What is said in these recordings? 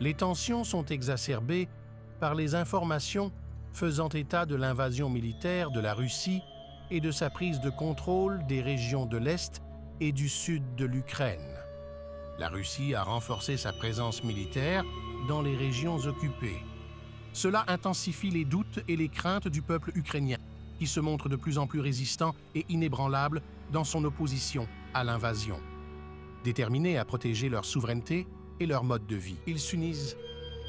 Les tensions sont exacerbées par les informations faisant état de l'invasion militaire de la Russie et de sa prise de contrôle des régions de l'Est et du Sud de l'Ukraine. La Russie a renforcé sa présence militaire dans les régions occupées. Cela intensifie les doutes et les craintes du peuple ukrainien, qui se montre de plus en plus résistant et inébranlable dans son opposition à l'invasion. Déterminés à protéger leur souveraineté et leur mode de vie, ils s'unissent,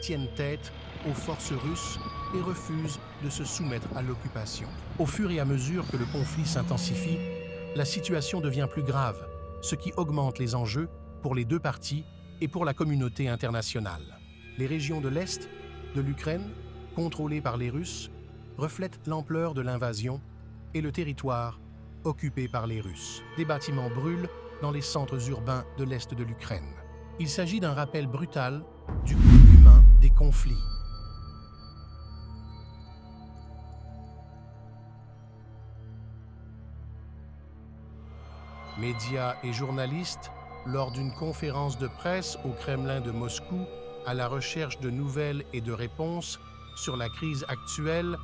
tiennent tête aux forces russes et refusent de se soumettre à l'occupation. Au fur et à mesure que le conflit s'intensifie, la situation devient plus grave, ce qui augmente les enjeux pour les deux parties et pour la communauté internationale. Les régions de l'Est de l'Ukraine, contrôlées par les Russes, reflètent l'ampleur de l'invasion et le territoire occupé par les Russes. Des bâtiments brûlent dans les centres urbains de l'Est de l'Ukraine. Il s'agit d'un rappel brutal du coût humain des conflits. Médias et journalistes, lors d'une conférence de presse au Kremlin de Moscou, à la recherche de nouvelles et de réponses sur la crise actuelle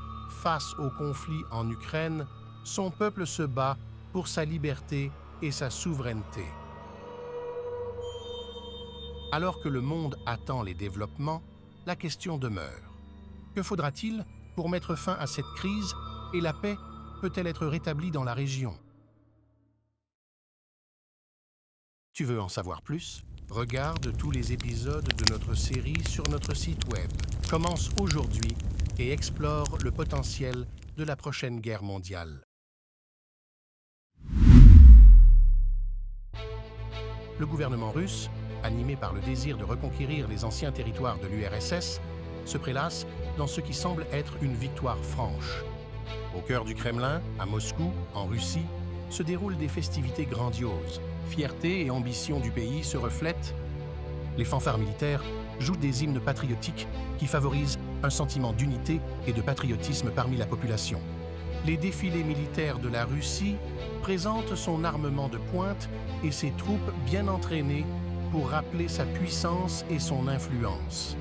face au conflit en Ukraine, son peuple se bat pour sa liberté et sa souveraineté. Alors que le monde attend les développements, la question demeure. Que faudra-t-il pour mettre fin à cette crise et la paix peut-elle être rétablie dans la région? Tu veux en savoir plus? Regarde tous les épisodes de notre série sur notre site web. Commence aujourd'hui et explore le potentiel de la prochaine guerre mondiale. Le gouvernement russe, animé par le désir de reconquérir les anciens territoires de l'URSS, se prélasse dans ce qui semble être une victoire franche. Au cœur du Kremlin, à Moscou, en Russie, se déroulent des festivités grandioses. Fierté et ambition du pays se reflètent. Les fanfares militaires jouent des hymnes patriotiques qui favorisent un sentiment d'unité et de patriotisme parmi la population. Les défilés militaires de la Russie présentent son armement de pointe et ses troupes bien entraînées pour rappeler sa puissance et son influence.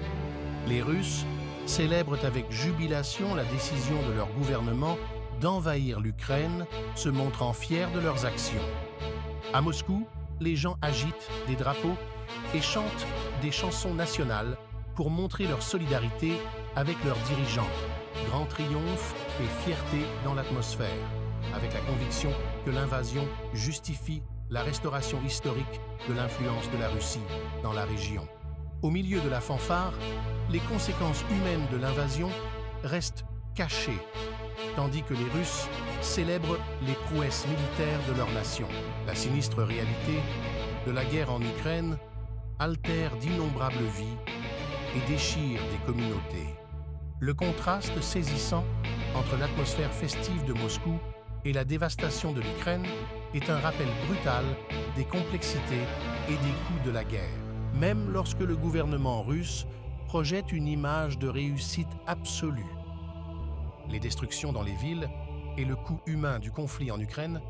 Les Russes célèbrent avec jubilation la décision de leur gouvernement d'envahir l'Ukraine, se montrant fiers de leurs actions. À Moscou, les gens agitent des drapeaux et chantent des chansons nationales pour montrer leur solidarité avec leurs dirigeants. Grand triomphe et fierté dans l'atmosphère, avec la conviction que l'invasion justifie la restauration historique de l'influence de la Russie dans la région. Au milieu de la fanfare, les conséquences humaines de l'invasion restent cachées, tandis que les Russes célèbrent les prouesses militaires de leur nation. La sinistre réalité de la guerre en Ukraine altère d'innombrables vies et déchire des communautés. Le contraste saisissant entre l'atmosphère festive de Moscou et la dévastation de l'Ukraine est un rappel brutal des complexités et des coûts de la guerre. Même lorsque le gouvernement russe projette une image de réussite absolue, les destructions dans les villes et le coût humain du conflit en Ukraine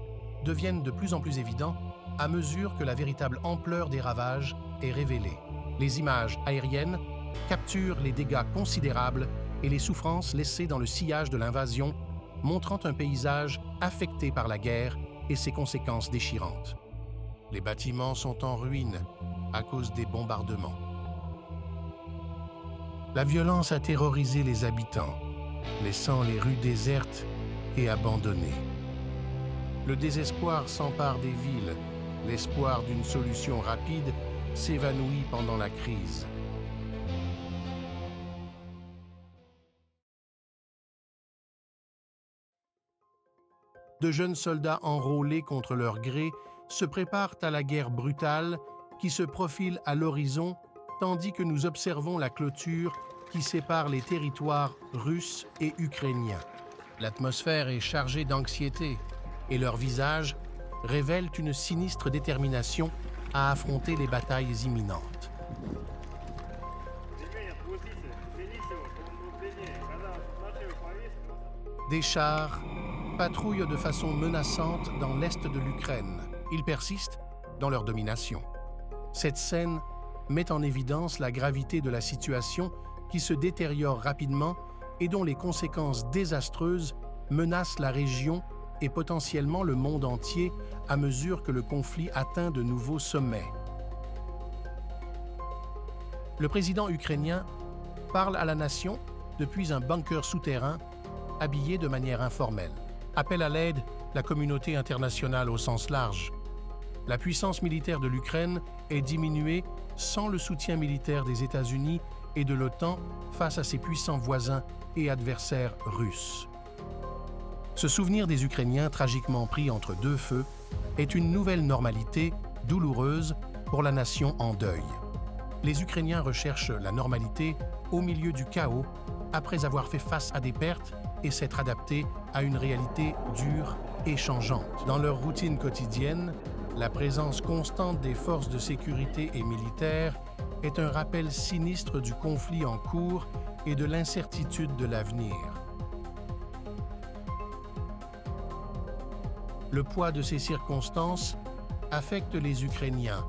deviennent de plus en plus évidents à mesure que la véritable ampleur des ravages est révélée. Les images aériennes capturent les dégâts considérables et les souffrances laissées dans le sillage de l'invasion, montrant un paysage affecté par la guerre et ses conséquences déchirantes. Les bâtiments sont en ruine à cause des bombardements. La violence a terrorisé les habitants, laissant les rues désertes et abandonnées. Le désespoir s'empare des villes. L'espoir d'une solution rapide s'évanouit pendant la crise. De jeunes soldats enrôlés contre leur gré se préparent à la guerre brutale qui se profile à l'horizon, tandis que nous observons la clôture qui sépare les territoires russes et ukrainiens. L'atmosphère est chargée d'anxiété et leurs visages révèlent une sinistre détermination à affronter les batailles imminentes. Des chars patrouillent de façon menaçante dans l'est de l'Ukraine. Ils persistent dans leur domination. Cette scène met en évidence la gravité de la situation qui se détériore rapidement et dont les conséquences désastreuses menacent la région et potentiellement le monde entier à mesure que le conflit atteint de nouveaux sommets. Le président ukrainien parle à la nation depuis un bunker souterrain habillé de manière informelle. Appelle à l'aide la communauté internationale au sens large. La puissance militaire de l'Ukraine est diminuée sans le soutien militaire des États-Unis et de l'OTAN face à ses puissants voisins et adversaires russes. Ce souvenir des Ukrainiens tragiquement pris entre deux feux est une nouvelle normalité douloureuse pour la nation en deuil. Les Ukrainiens recherchent la normalité au milieu du chaos après avoir fait face à des pertes et s'être adaptés à une réalité dure et changeante. Dans leur routine quotidienne, la présence constante des forces de sécurité et militaires est un rappel sinistre du conflit en cours et de l'incertitude de l'avenir. Le poids de ces circonstances affecte les Ukrainiens,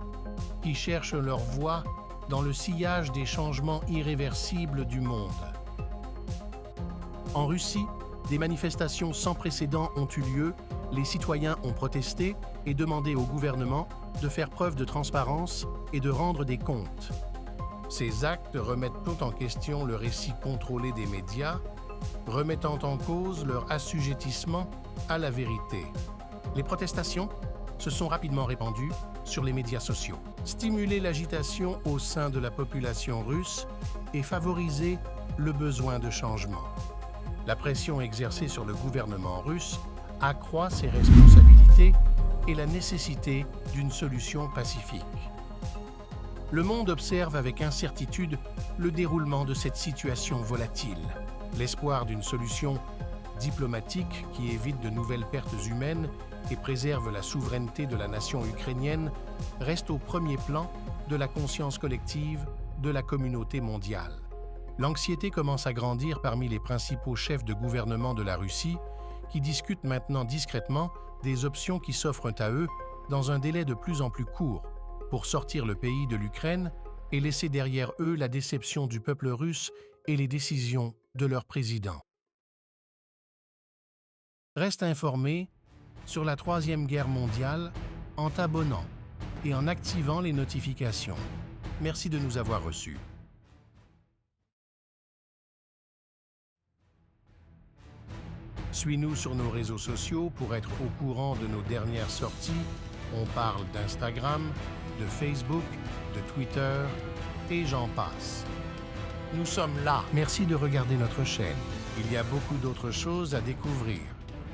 qui cherchent leur voie dans le sillage des changements irréversibles du monde. En Russie, des manifestations sans précédent ont eu lieu, les citoyens ont protesté et demandé au gouvernement de faire preuve de transparence et de rendre des comptes. Ces actes remettent tout en question le récit contrôlé des médias, remettant en cause leur assujettissement à la vérité. Les protestations se sont rapidement répandues sur les médias sociaux. Stimuler l'agitation au sein de la population russe et favoriser le besoin de changement. La pression exercée sur le gouvernement russe accroît ses responsabilités et la nécessité d'une solution pacifique. Le monde observe avec incertitude le déroulement de cette situation volatile. L'espoir d'une solution diplomatique qui évite de nouvelles pertes humaines et préserve la souveraineté de la nation ukrainienne reste au premier plan de la conscience collective de la communauté mondiale. L'anxiété commence à grandir parmi les principaux chefs de gouvernement de la Russie qui discutent maintenant discrètement des options qui s'offrent à eux dans un délai de plus en plus court pour sortir le pays de l'Ukraine et laisser derrière eux la déception du peuple russe et les décisions de leur président. Reste informé sur la Troisième Guerre mondiale en t'abonnant et en activant les notifications. Merci de nous avoir reçus. Suis-nous sur nos réseaux sociaux pour être au courant de nos dernières sorties. On parle d'Instagram, de Facebook, de Twitter et j'en passe. Nous sommes là. Merci de regarder notre chaîne. Il y a beaucoup d'autres choses à découvrir.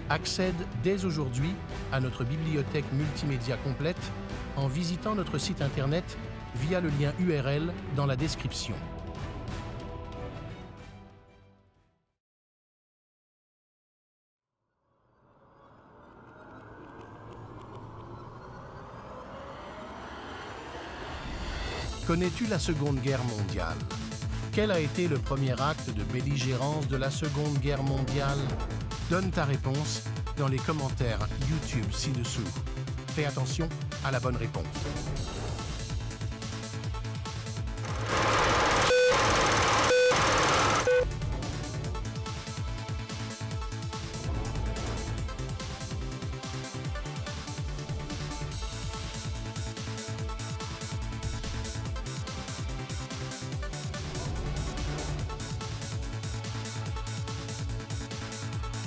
Accède dès aujourd'hui à notre bibliothèque multimédia complète en visitant notre site internet via le lien URL dans la description. Connais-tu la Seconde Guerre mondiale? Quel a été le premier acte de belligérance de la Seconde Guerre mondiale? Donne ta réponse dans les commentaires YouTube ci-dessous. Fais attention à la bonne réponse.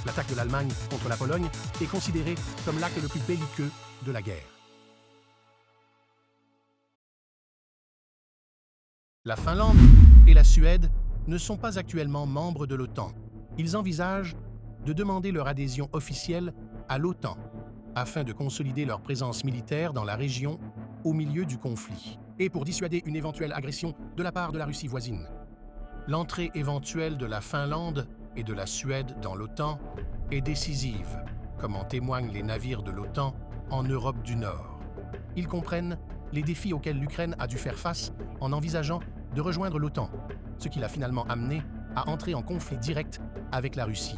L'attaque de l'Allemagne contre la Pologne est considérée comme l'acte le plus belliqueux de la guerre. La Finlande et la Suède ne sont pas actuellement membres de l'OTAN. Ils envisagent de demander leur adhésion officielle à l'OTAN afin de consolider leur présence militaire dans la région au milieu du conflit et pour dissuader une éventuelle agression de la part de la Russie voisine. L'entrée éventuelle de la Finlande et de la Suède dans l'OTAN est décisive, comme en témoignent les navires de l'OTAN en Europe du Nord. Ils comprennent les défis auxquels l'Ukraine a dû faire face en envisageant de rejoindre l'OTAN, ce qui l'a finalement amené à entrer en conflit direct avec la Russie.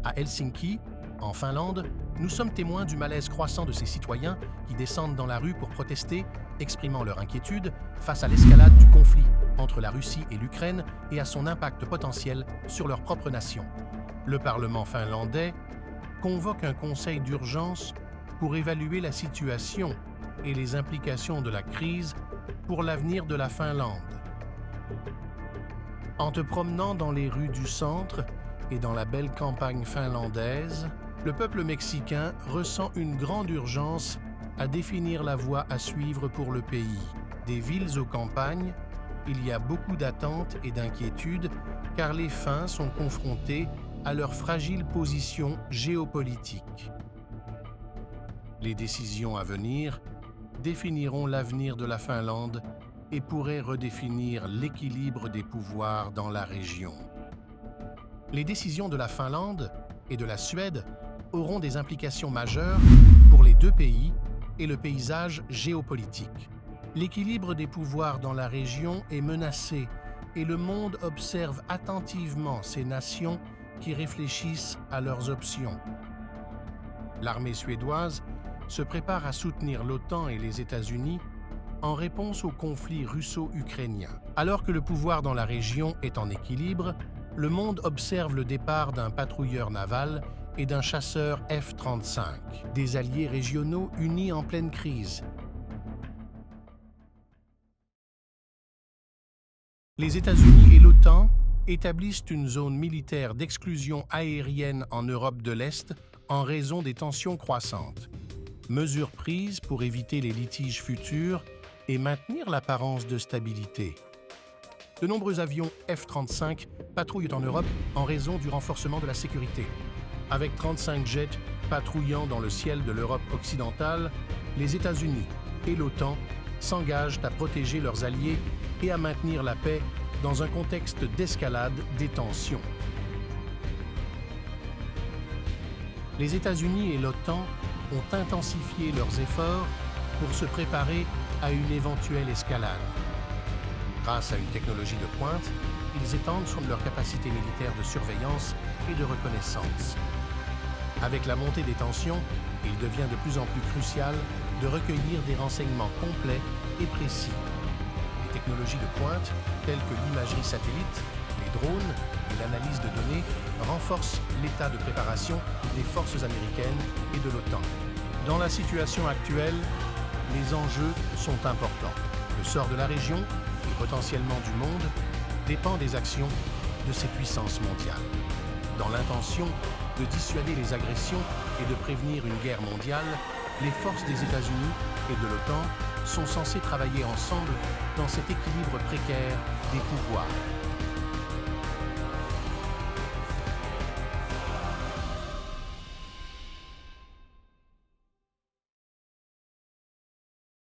À Helsinki, En Finlande, nous sommes témoins du malaise croissant de ces citoyens qui descendent dans la rue pour protester, exprimant leur inquiétude face à l'escalade du conflit entre la Russie et l'Ukraine et à son impact potentiel sur leur propre nation. Le Parlement finlandais convoque un conseil d'urgence pour évaluer la situation et les implications de la crise pour l'avenir de la Finlande. En te promenant dans les rues du centre et dans la belle campagne finlandaise, le peuple mexicain ressent une grande urgence à définir la voie à suivre pour le pays. Des villes aux campagnes, il y a beaucoup d'attentes et d'inquiétudes car les Fins sont confrontés à leur fragile position géopolitique. Les décisions à venir définiront l'avenir de la Finlande et pourraient redéfinir l'équilibre des pouvoirs dans la région. Les décisions de la Finlande et de la Suède auront des implications majeures pour les deux pays et le paysage géopolitique. L'équilibre des pouvoirs dans la région est menacé et le monde observe attentivement ces nations qui réfléchissent à leurs options. L'armée suédoise se prépare à soutenir l'OTAN et les États-Unis en réponse au conflit russo-ukrainien. Alors que le pouvoir dans la région est en équilibre, le monde observe le départ d'un patrouilleur naval et d'un chasseur F-35, des alliés régionaux unis en pleine crise. Les États-Unis et l'OTAN établissent une zone militaire d'exclusion aérienne en Europe de l'Est en raison des tensions croissantes. Mesures prises pour éviter les litiges futurs et maintenir l'apparence de stabilité. De nombreux avions F-35 patrouillent en Europe en raison du renforcement de la sécurité. Avec 35 jets patrouillant dans le ciel de l'Europe occidentale, les États-Unis et l'OTAN s'engagent à protéger leurs alliés et à maintenir la paix dans un contexte d'escalade des tensions. Les États-Unis et l'OTAN ont intensifié leurs efforts pour se préparer à une éventuelle escalade. Grâce à une technologie de pointe, ils étendent sur leur capacité militaire de surveillance et de reconnaissance. Avec la montée des tensions, il devient de plus en plus crucial de recueillir des renseignements complets et précis. Les technologies de pointe, telles que l'imagerie satellite, les drones et l'analyse de données, renforcent l'état de préparation des forces américaines et de l'OTAN. Dans la situation actuelle, les enjeux sont importants. Le sort de la région, et potentiellement du monde, dépend des actions de ces puissances mondiales. Dans l'intention de dissuader les agressions et de prévenir une guerre mondiale, les forces des États-Unis et de l'OTAN sont censées travailler ensemble dans cet équilibre précaire des pouvoirs.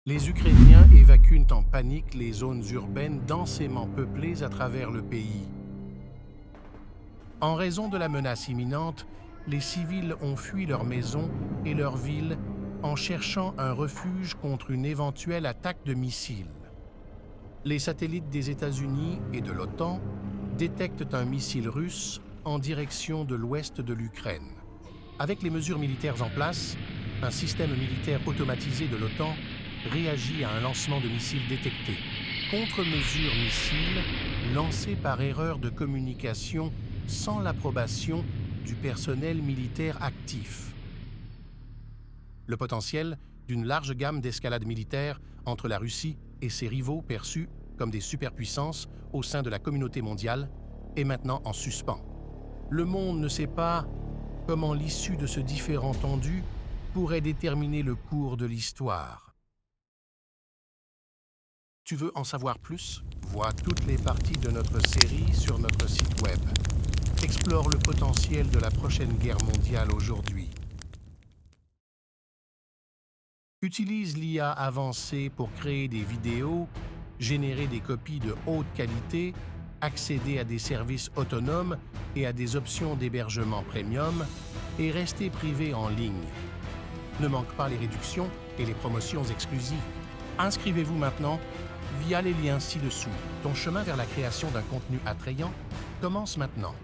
Les Ukrainiens évacuent en panique les zones urbaines densément peuplées à travers le pays. En raison de la menace imminente, les civils ont fui leurs maisons et leurs villes en cherchant un refuge contre une éventuelle attaque de missiles. Les satellites des États-Unis et de l'OTAN détectent un missile russe en direction de l'ouest de l'Ukraine. Avec les mesures militaires en place, un système militaire automatisé de l'OTAN réagit à un lancement de missiles détecté. Contre-mesure missile lancée par erreur de communication sans l'approbation du personnel militaire actif. Le potentiel d'une large gamme d'escalades militaires entre la Russie et ses rivaux perçus comme des superpuissances au sein de la communauté mondiale est maintenant en suspens. Le monde ne sait pas comment l'issue de ce différend tendu pourrait déterminer le cours de l'histoire. Tu veux en savoir plus? Vois toutes les parties de notre série sur notre site web. Explore le potentiel de la prochaine guerre mondiale aujourd'hui. Utilise l'IA avancée pour créer des vidéos, générer des copies de haute qualité, accéder à des services autonomes et à des options d'hébergement premium et rester privé en ligne. Ne manque pas les réductions et les promotions exclusives. Inscrivez-vous maintenant via les liens ci-dessous. Ton chemin vers la création d'un contenu attrayant commence maintenant.